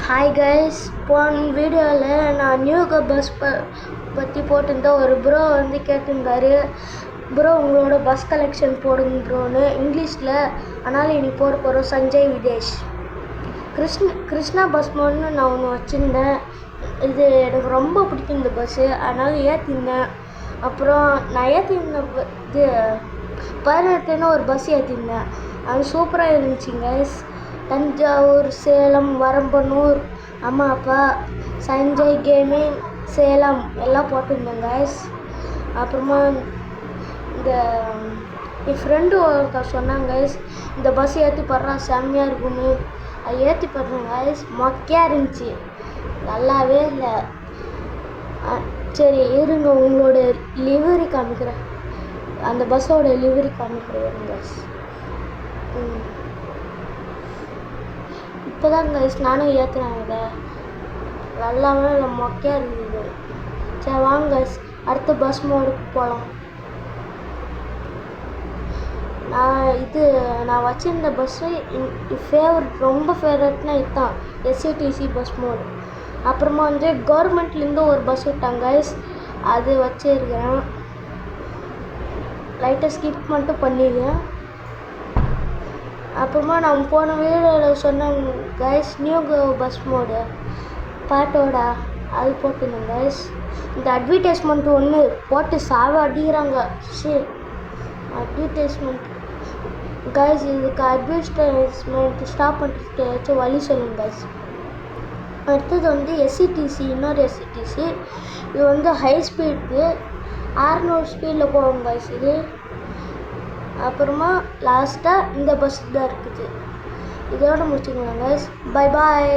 Hi guys, போன வீடியோவில் நான் நியூ பஸ் பற்றி போட்டிருந்தேன். ஒரு ப்ரோ வந்து கேட்டிருந்தாரு, ப்ரோ உங்களோட பஸ் கலெக்ஷன் போடுங்க ப்ரோன்னு இங்கிலீஷில். அதனால் இன்னைக்கு போட போகிறோம் சஞ்சய் விதேஷ். கிருஷ்ணா பஸ் மோட்னு நான் ஒன்று வச்சுருந்தேன். இது எனக்கு ரொம்ப பிடிக்கும் இந்த பஸ்ஸு, அதனால் ஏற்றிருந்தேன். அப்புறம் நான் ஏற்றிருந்த இது பதினெட்டுன்னு ஒரு பஸ் ஏற்றிருந்தேன். அது சூப்பராக இருந்துச்சு கைஸ். தஞ்சாவூர், சேலம், வரம்பனூர், அம்மா அப்பா, சஞ்சய் கேமிங், சேலம் எல்லாம் போட்டிருந்தேன் கைஸ். அப்புறமா இந்த என் ஃப்ரெண்டு ஒருத்தர் சொன்னாங்க கைஸ், இந்த பஸ் ஏற்றி படுறா செம்மையாக இருக்குன்னு. அது ஏற்றி படுறேன் கைஸ், மொக்கையாக இருந்துச்சு, நல்லாவே இல்லை. சரி இருங்க, உங்களோட லிவரி காமிக்கிறேன், அந்த பஸ்ஸோட லிவரி காமிக்கிறேன் கைஸ். இப்போ தான் கைஸ் நானும் ஏற்றுனேன். இதை நல்லாவே இல்லை, மொக்கையாக இருந்தது. சரி வாங்க கைஸ், அடுத்த பஸ் மோடுக்கு போகலாம். நான் வச்சுருந்த பஸ்ஸு ரொம்ப ஃபேவரட்னா இதுதான், எஸ்சிடிசி பஸ் மோடு. அப்புறமா வந்து கவர்மெண்ட்லேருந்து ஒரு பஸ் விட்டாங்க கைஸ், அது வச்சுருக்கேன். லைட்டாக ஸ்கிப் மட்டும் பண்ணிடுறேன். அப்புறமா நான் போன வீடியோவில் சொன்னேன் கைஸ், நியூ பஸ் மோடு பாட்டோட அது போட்டுருந்தேன் கைஸ். இந்த அட்வர்டைஸ்மெண்ட் ஒன்று போட்டு அடிக்கிறாங்க. சரி அட்வர்டைஸ்மெண்ட் கைஸ், இதுக்கு அட்வர்டைஸ்மெண்ட் ஸ்டாப் பண்ணிட்டு ஏதாச்சும் வழி சொல்லுங்க கைஸ். அடுத்தது வந்து எஸ்சிடிசி, இன்னொரு எஸ்சிடிசி. இது வந்து ஹை ஸ்பீடு 600 ஸ்பீடில் போகும் கைஸ் இது. அப்புறமா லாஸ்ட்டாக இந்த பஸ் தான் இருக்குது. இதோட முடிச்சுக்கலாம் கைஸ், பை பாய்.